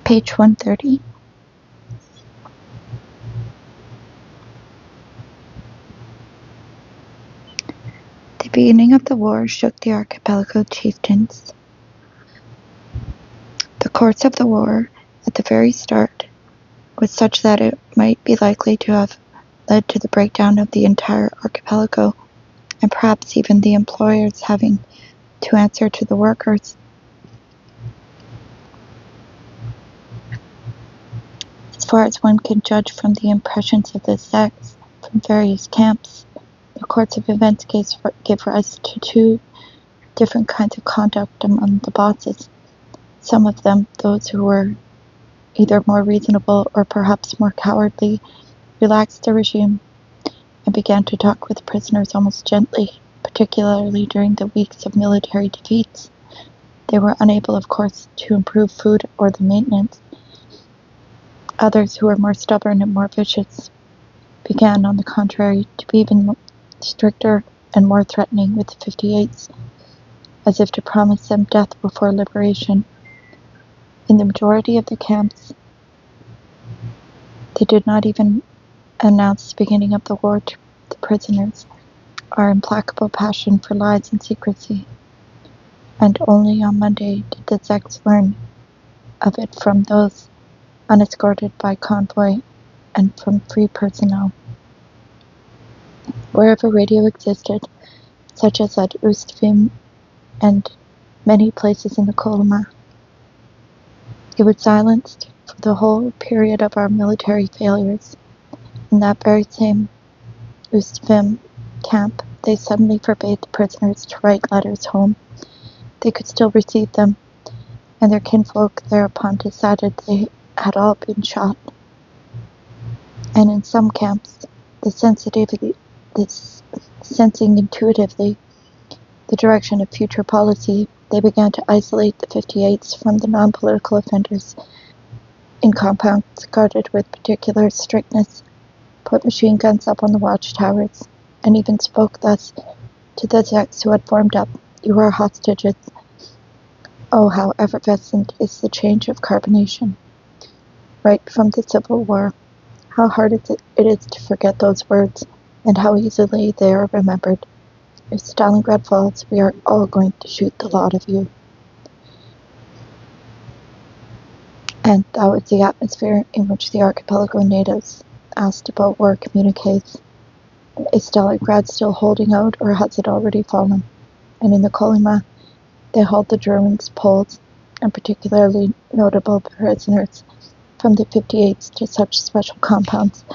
Page 130. The beginning of the war shook the archipelago chieftains. The course of the war, at the very start, was such that it might be likely to have led to the breakdown of the entire archipelago, and perhaps even the employers having to answer to the workers. As far as one can judge from the impressions of the sects from various camps, the course of events gave rise to two different kinds of conduct among the bosses. Some of them, those who were either more reasonable or perhaps more cowardly, relaxed the regime and began to talk with prisoners almost gently, particularly during the weeks of military defeats. They were unable, of course, to improve food or the maintenance. Others, who were more stubborn and more vicious, began, on the contrary, to be even stricter and more threatening with the 58s, as if to promise them death before liberation. In the majority of the camps, they did not even announce the beginning of the war to the prisoners, our implacable passion for lies and secrecy, and only on Monday did the sects learn of it from those unescorted by convoy and from free personnel. Wherever radio existed, such as at Ustvim and many places in the Kolyma, it was silenced for the whole period of our military failures. In that very same Ustvim camp, they suddenly forbade the prisoners to write letters home. They could still receive them, and their kinfolk thereupon decided they had all been shot. And in some camps, sensing intuitively the direction of future policy, they began to isolate the 58s from the non-political offenders in compounds guarded with particular strictness, put machine guns up on the watchtowers, and even spoke thus to the sects who had formed up: "You are hostages." Oh, how effervescent is the change of carbonation! Right from the Civil War, how hard it is to forget those words, and how easily they are remembered. If Stalingrad falls, we are all going to shoot the lot of you. And that was the atmosphere in which the archipelago natives asked about war communiques. Is Stalingrad still holding out, or has it already fallen? And in the Kolyma, they hauled the Germans, Poles, and particularly notable prisoners from the 58s to such special compounds,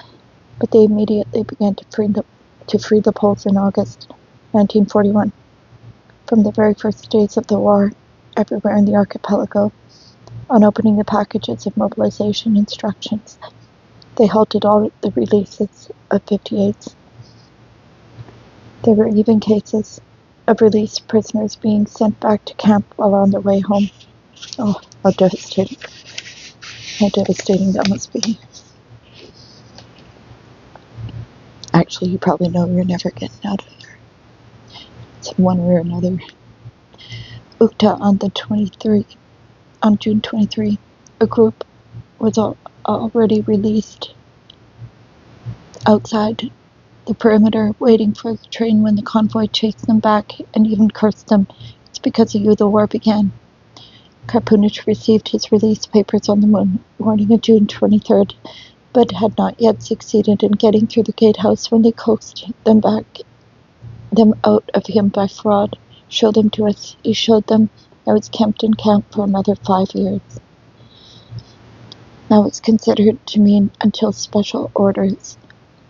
but they immediately began to free the Poles in August 1941. From the very first days of the war, everywhere in the archipelago, on opening the packages of mobilization instructions, they halted all the releases of 58s. There were even cases of released prisoners being sent back to camp while on their way home. Oh, how devastating. How devastating that must be. Actually, you probably know you're never getting out of there. It's in one way or another. Ukta on June 23, a group was already released outside the perimeter, waiting for the train when the convoy chased them back and even cursed them. It's because of you the war began. Karpunich received his release papers on the morning of June 23rd, but had not yet succeeded in getting through the gatehouse when they coaxed them out of him by fraud. Show them to us. He showed them. I was kept in camp for another 5 years. Now it's considered to mean until special orders.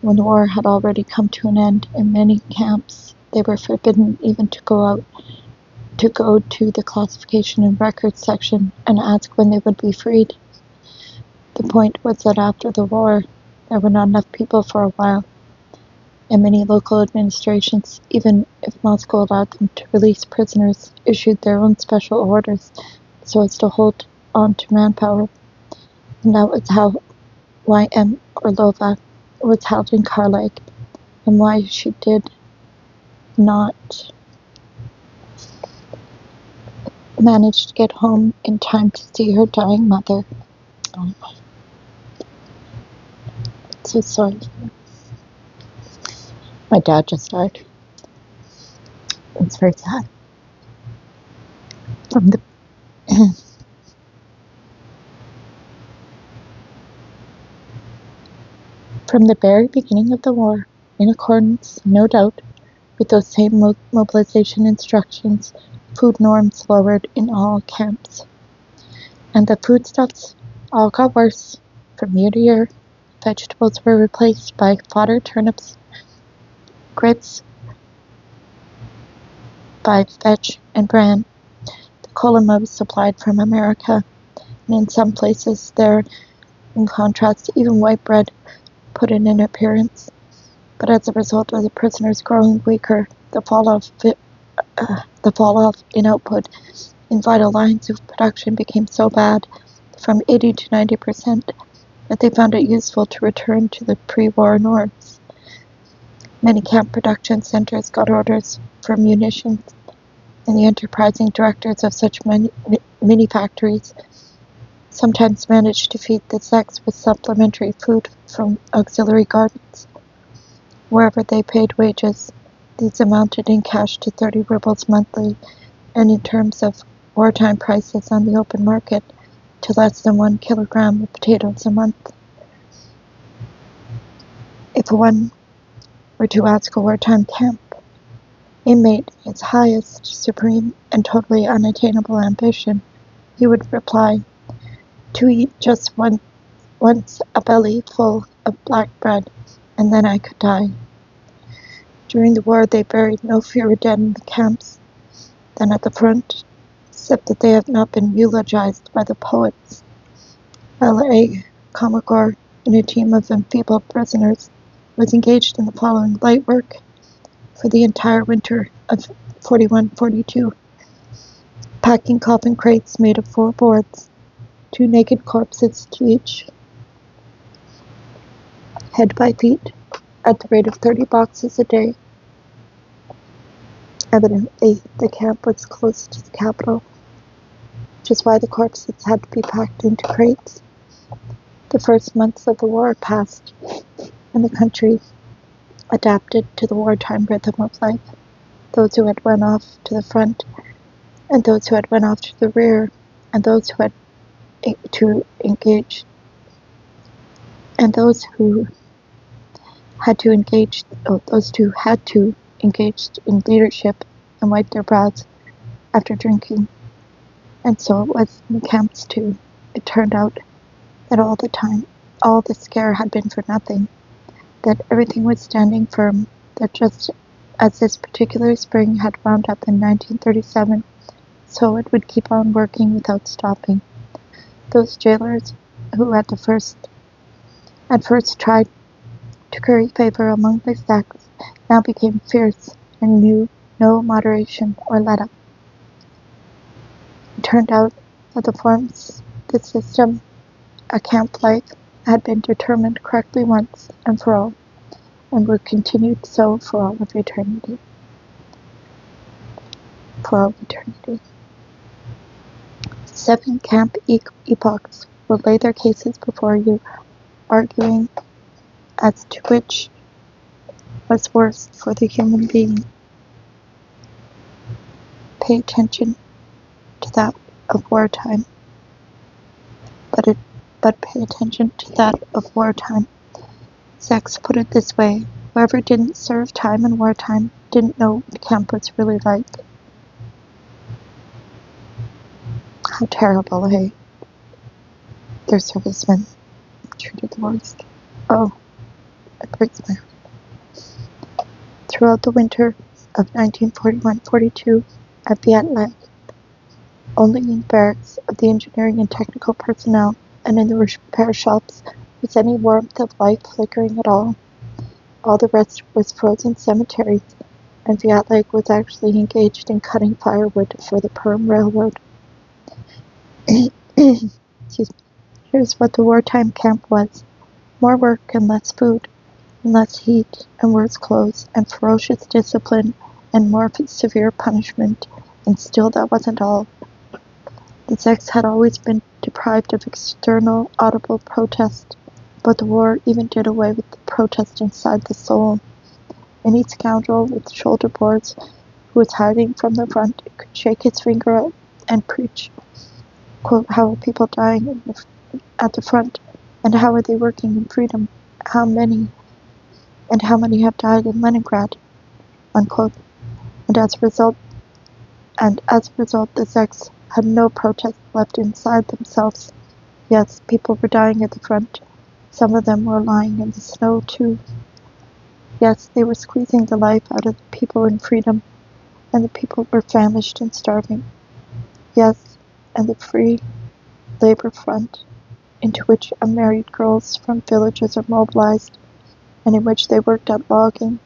When the war had already come to an end, in many camps they were forbidden even to go to the classification and records section and ask when they would be freed. The point was that after the war, there were not enough people for a while, and many local administrations, even if Moscow allowed them to release prisoners, issued their own special orders so as to hold on to manpower. And that was how Y.M. Orlova was held in Gulag, and why she did not manage to get home in time to see her dying mother. So sorry. My dad just died. It's very sad. From the from the very beginning of the war, in accordance, no doubt, with those same mobilization instructions, food norms lowered in all camps. And the foodstuffs all got worse from year to year. Vegetables were replaced by fodder, turnips, grits, by vetch and bran. The column was supplied from America, and in some places there, in contrast, even white bread put in an appearance. But as a result of the prisoners growing weaker, the fall off in output in vital lines of production became so bad, from 80 to 90%, that they found it useful to return to the pre-war norms. Many camp production centers got orders for munitions, and the enterprising directors of such mini factories sometimes managed to feed the Czechs with supplementary food from auxiliary gardens. Wherever they paid wages, these amounted in cash to 30 rubles monthly, and in terms of wartime prices on the open market, to less than 1 kilogram of potatoes a month. If one were to ask a wartime camp inmate its highest, supreme, and totally unattainable ambition, he would reply, to eat just once a belly full of black bread, and then I could die. During the war, they buried no fewer dead in the camps than at the front, except that they have not been eulogized by the poets. L.A. Komagor, in a team of enfeebled prisoners, was engaged in the following light work for the entire winter of 41-42, packing coffin crates made of 4 boards, 2 naked corpses to each, head by feet, at the rate of 30 boxes a day. Evidently, the camp was close to the capital, which is why the corpses had to be packed into crates. The first months of the war passed, and the country adapted to the wartime rhythm of life. Those who had went off to the front, and those who had went off to the rear, and those who had to engage, and those who had to engage, engaged in leadership and wipe their brows after drinking. And so it was in the camps too. It turned out that all the scare had been for nothing, that everything was standing firm, that just as this particular spring had wound up in 1937, so it would keep on working without stopping. Those jailers who at first tried to curry favor among the Czechs now became fierce and knew no moderation or let-up. It turned out that the system, a camp life, had been determined correctly once and for all, and would continue so for all of eternity. For all eternity. 7 camp epochs will lay their cases before you, arguing as to which was worse for the human being. Pay attention to that of wartime. But pay attention to that of wartime. Czechs put it this way: whoever didn't serve time in wartime didn't know what camp was really like. How terrible, eh? Their servicemen treated the worst. Oh, it breaks my heart. Throughout the winter of 1941-42 at GULag, only in barracks of the engineering and technical personnel and in the repair shops was any warmth of life flickering at all. All the rest was frozen cemeteries, and GULag was actually engaged in cutting firewood for the Perm Railroad. Excuse me. Here's what the wartime camp was: more work and less food, and less heat and worse clothes, and ferocious discipline, and more severe punishment, and still that wasn't all. The Czechs had always been deprived of external audible protest, but the war even did away with the protest inside the soul. Any scoundrel with shoulder boards who was hiding from the front could shake his finger out and preach, quote, how are people dying at the front, and how are they working in freedom? How many have died in Leningrad, unquote. And as a result, the Czechs had no protest left inside themselves. Yes, people were dying at the front. Some of them were lying in the snow, too. Yes, they were squeezing the life out of the people in freedom, and the people were famished and starving. Yes, and the free labor front, into which unmarried girls from villages are mobilized, and in which they worked at logging,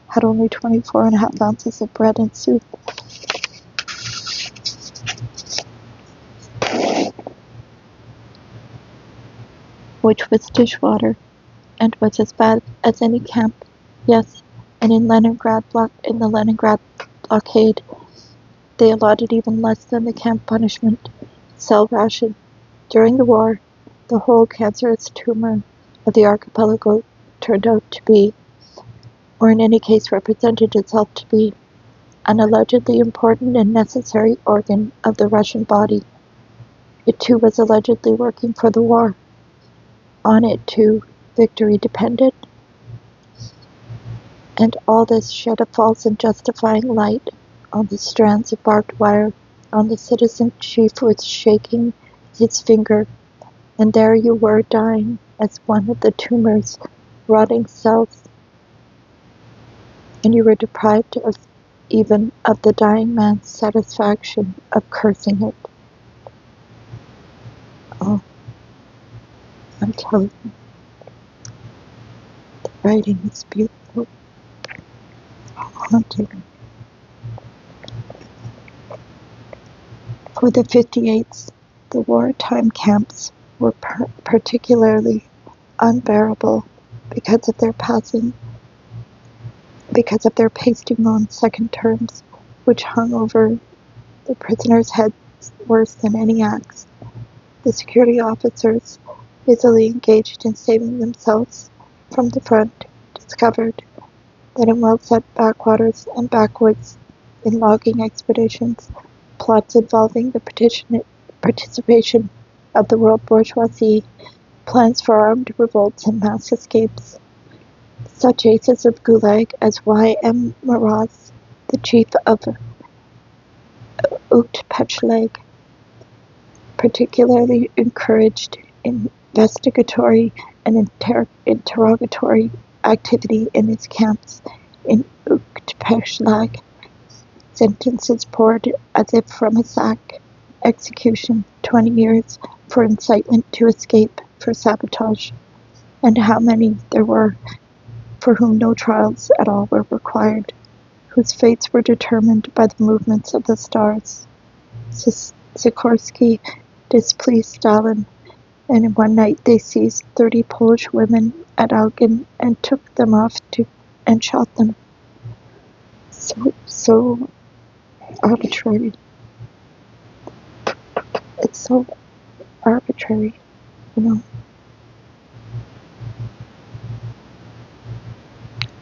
had only 24.5 ounces of bread and soup. Which was dishwater, and was as bad as any camp. Yes, and in the Leningrad blockade, they allotted even less than the camp punishment, cell ration. During the war, the whole cancerous tumor of the archipelago turned out to be, or in any case represented itself to be, an allegedly important and necessary organ of the Russian body. It too was allegedly working for the war. On it too, victory depended. And all this shed a false and justifying light on the strands of barbed wire, on the citizen chief who was shaking his finger, and there you were dying as one of the tumor's rotting cells, and you were deprived of even of the dying man's satisfaction of cursing it. Oh, I'm telling you, the writing is beautiful, haunting. For the 58s, the wartime camps were particularly unbearable because of their pasting on second terms, which hung over the prisoners' heads worse than any axe. The security officers, busily engaged in saving themselves from the front, discovered that in well-set backwaters and backwoods, in logging expeditions, plots involving the participation of the world bourgeoisie, plans for armed revolts and mass escapes. Such aces of GULag as Y.M. Moroz, the chief of Ch4, particularly encouraged investigatory and interrogatory activity in his camps in Ch4, sentences poured as if from a sack, execution, 20 years for incitement to escape, for sabotage, and how many there were for whom no trials at all were required, whose fates were determined by the movements of the stars. Sikorsky displeased Stalin, and in one night they seized 30 Polish women at Elgin and took them off and shot them. So arbitrary. It's so arbitrary, you know.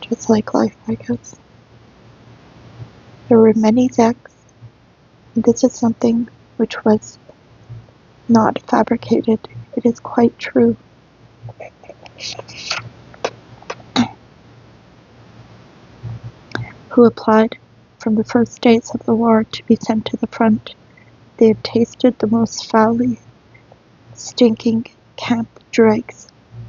Just like life, I guess. There were many Czechs, and this is something which was not fabricated. It is quite true. Who applied from the first days of the war to be sent to the front. They had tasted the most foully stinking camp dregs,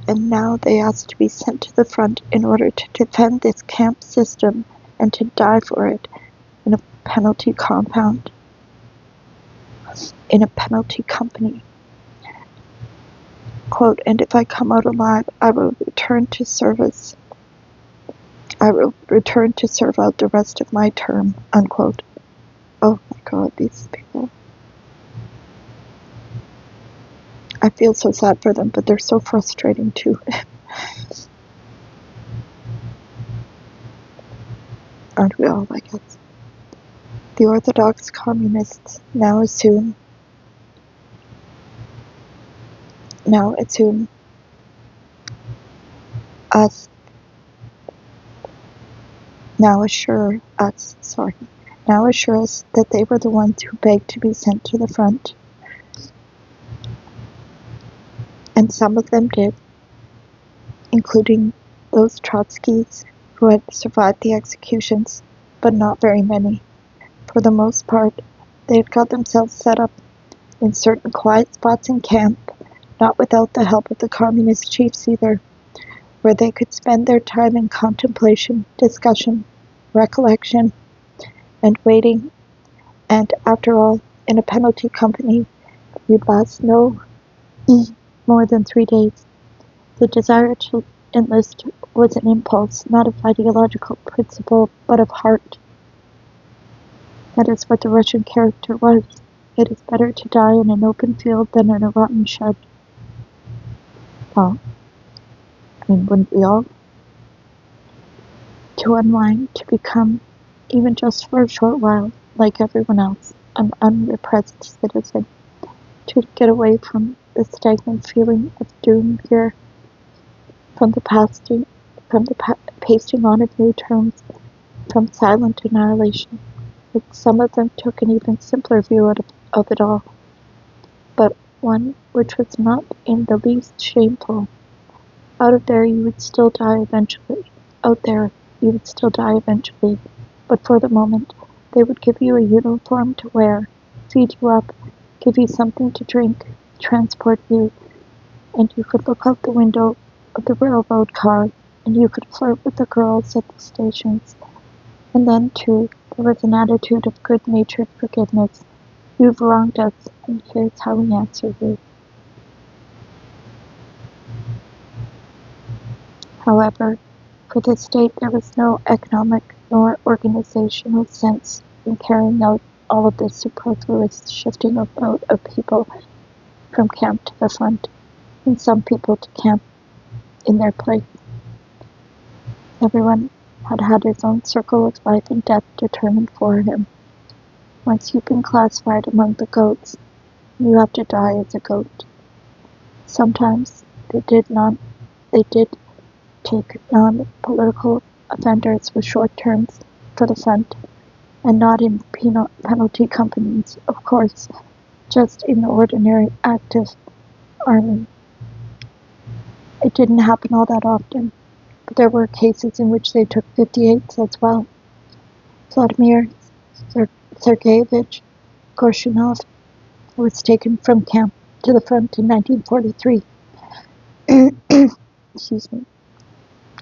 and now they asked to be sent to the front in order to defend this camp system and to die for it in a penalty compound, in a penalty company. Quote, and if I come out alive, I will return to service. I will return to serve out the rest of my term, unquote. Oh my God, these people. I feel so sad for them, but they're so frustrating too. Aren't we all, I guess? The Orthodox communists now assume now assume us, now assure us that they were the ones who begged to be sent to the front. And some of them did, including those Trotskys who had survived the executions, but not very many. For the most part, they had got themselves set up in certain quiet spots in camp, not without the help of the communist chiefs either, where they could spend their time in contemplation, discussion, recollection, and waiting. And after all, in a penalty company, you'd last no more than 3 days. The desire to enlist was an impulse, not of ideological principle, but of heart. That is what the Russian character was. It is better to die in an open field than in a rotten shed. Well, wouldn't we all? To unwind, to become, even just for a short while, like everyone else, an unrepressed citizen. To get away from the stagnant feeling of doom here, from the pasting on of new terms, from silent annihilation. But some of them took an even simpler view of it all, but one which was not in the least shameful. Out there you would still die eventually, but for the moment they would give you a uniform to wear, feed you up, give you something to drink, transport you, and you could look out the window of the railroad car, and you could flirt with the girls at the stations. And then, too, there was an attitude of good-natured forgiveness. You've wronged us, and here's how we answer you. However, for the state there was no economic nor organizational sense in carrying out all of this superfluous shifting about of people from camp to the front, and some people to camp in their place. Everyone had had his own circle of life and death determined for him. Once you've been classified among the goats, you have to die as a goat. Sometimes they did take non-political offenders with short terms for the front, and not in penalty companies, of course, just in the ordinary active army. It didn't happen all that often, but there were cases in which they took 58s as well. Vladimir Sergeyevich Korshunov was taken from camp to the front in 1943. Excuse me.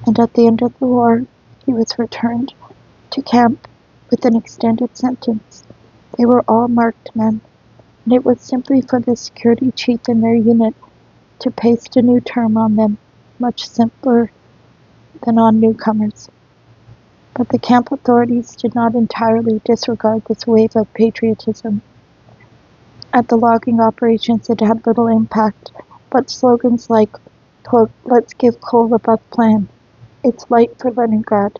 And at the end of the war, he was returned to camp with an extended sentence. They were all marked men, and it was simply for the security chief in their unit to paste a new term on them, much simpler than on newcomers. But the camp authorities did not entirely disregard this wave of patriotism. At the logging operations it had little impact, but slogans like, quote, "Let's give coal a buck plan," "It's light for Leningrad,"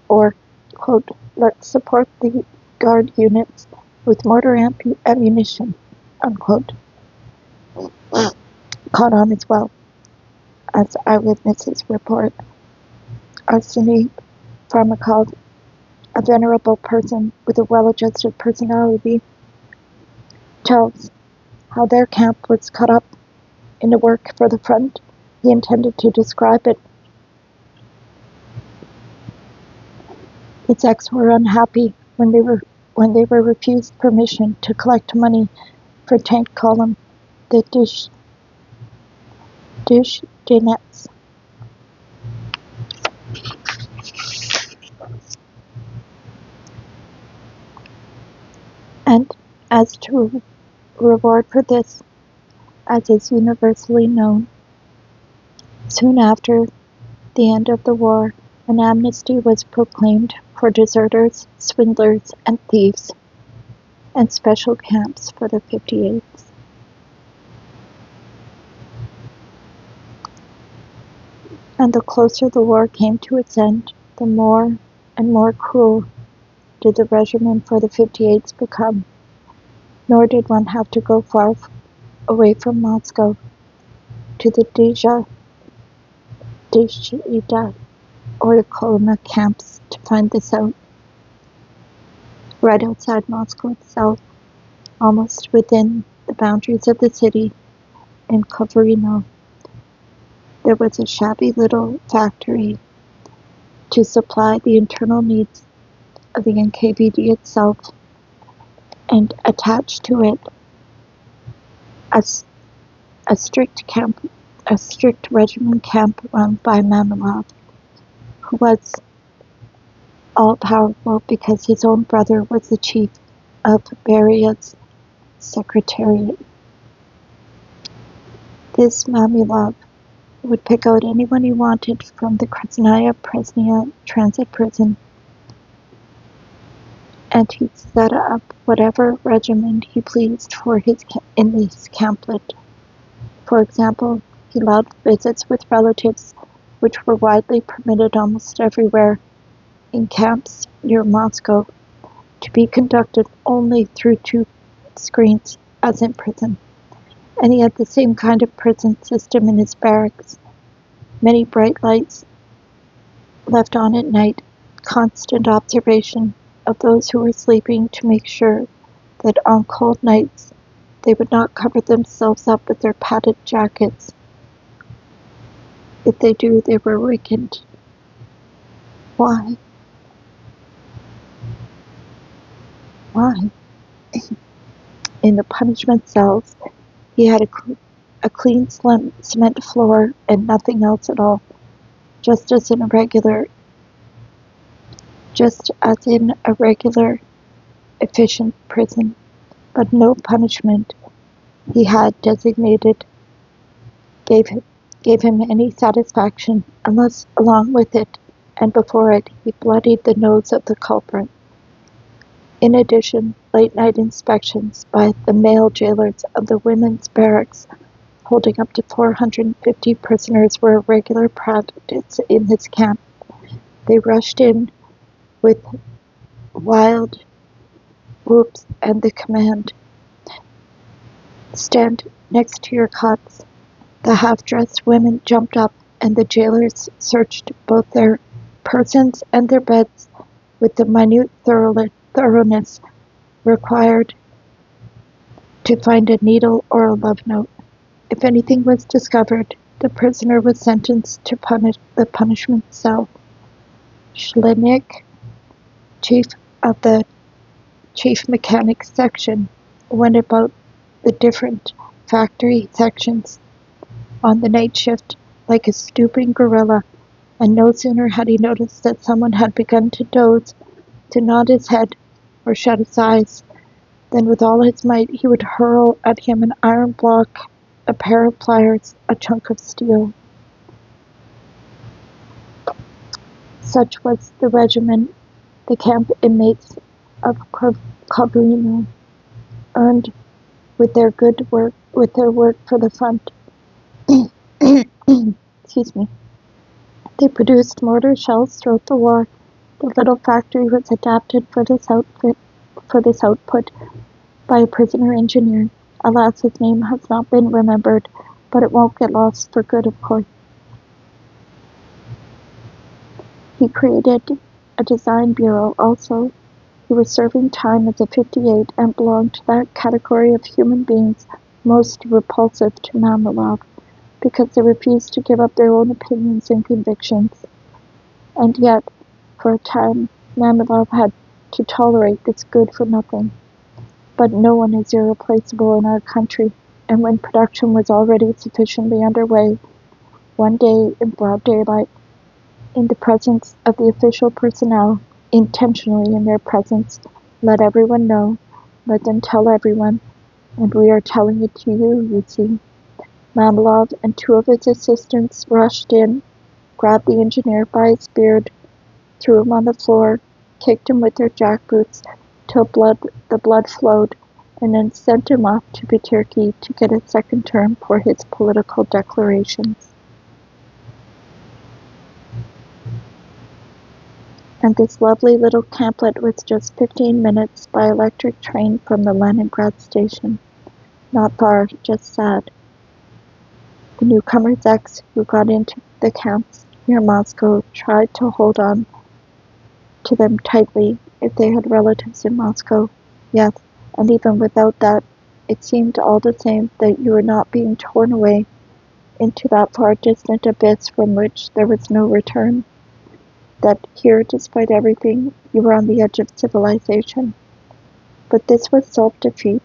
or, quote, "Let's support the guard units with mortar ammunition," unquote, caught on as well. As eyewitnesses report, Arseny Farmakov, a venerable person with a well-adjusted personality, tells how their camp was cut up into work for the front. He intended to describe it. Its ex were unhappy when they were refused permission to collect money for tank column, the dish dinets. And as to reward for this, as is universally known, soon after the end of the war, an amnesty was proclaimed for deserters, swindlers, and thieves, and special camps for the 58s. And the closer the war came to its end, the more and more cruel did the regimen for the 58s become. Nor did one have to go far away from Moscow. to the Deshida or the Kolma camps to find this out. Right outside Moscow itself, almost within the boundaries of the city, in Kovarino, there was a shabby little factory to supply the internal needs of the NKVD itself, and attached to it a strict regiment camp run by Mamilov, who was all-powerful because his own brother was the chief of Beria's secretariat. This Mamilov would pick out anyone he wanted from the Krasnaya Presnya transit prison, and he'd set up whatever regiment he pleased in his camplet. For example, he allowed visits with relatives, which were widely permitted almost everywhere in camps near Moscow, to be conducted only through 2 screens, as in prison. And he had the same kind of prison system in his barracks. Many bright lights left on at night, constant observation of those who were sleeping to make sure that on cold nights they would not cover themselves up with their padded jackets. If they do, they were awakened. Why? In the punishment cells, he had a clean cement floor and nothing else at all, just as in a regular, efficient prison. But no punishment he had designated gave him any satisfaction unless, along with it and before it, he bloodied the nose of the culprit. In addition, late-night inspections by the male jailers of the women's barracks, holding up to 450 prisoners, were a regular practice in his camp. They rushed in with wild whoops and the command, "Stand next to your cots." The half-dressed women jumped up, and the jailers searched both their persons and their beds with the minute thoroughness required to find a needle or a love note. If anything was discovered, the prisoner was sentenced to the punishment cell. Schlenik, chief of the chief mechanics section, went about the different factory sections on the night shift like a stooping gorilla, and no sooner had he noticed that someone had begun to doze, to nod his head or shut his eyes, than with all his might he would hurl at him an iron block, a pair of pliers, a chunk of steel. Such was the regimen the camp inmates of Kovarino earned with their work for the front. Excuse me. They produced mortar shells throughout the war. The little factory was adapted for this output by a prisoner engineer. Alas, his name has not been remembered, but it won't get lost for good, of course. He created a design bureau also. He was serving time as a 58 and belonged to that category of human beings most repulsive to Mamilov, because they refused to give up their own opinions and convictions. And yet, for a time, Mamilov had to tolerate this good-for-nothing. But no one is irreplaceable in our country, and when production was already sufficiently underway, one day in broad daylight, in the presence of the official personnel, intentionally in their presence, let everyone know, let them tell everyone, and we are telling it to you, you see. Mamilov and 2 of his assistants rushed in, grabbed the engineer by his beard, threw him on the floor, kicked him with their jackboots till the blood flowed, and then sent him off to Peterki to get a second term for his political declarations. And this lovely little camplet was just 15 minutes by electric train from the Leningrad station. Not far, just sad. The newcomers' ex who got into the camps near Moscow tried to hold on to them tightly if they had relatives in Moscow. Yes, and even without that, it seemed all the same that you were not being torn away into that far distant abyss from which there was no return. That here, despite everything, you were on the edge of civilization. But this was self-deceit.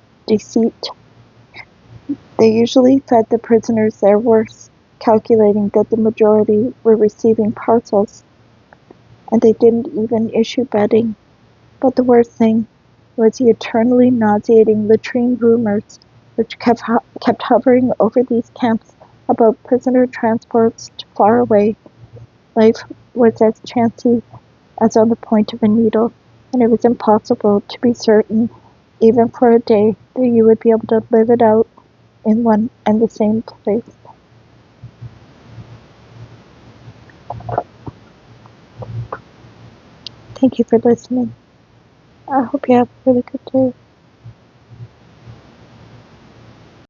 They usually fed the prisoners their worst, calculating that the majority were receiving parcels, and they didn't even issue bedding. But the worst thing was the eternally nauseating latrine rumors which kept hovering over these camps about prisoner transports to far away. Life was as chancy as on the point of a needle, and it was impossible to be certain, even for a day, that you would be able to live it out in one and the same place. Thank you for listening. I hope you have a really good day.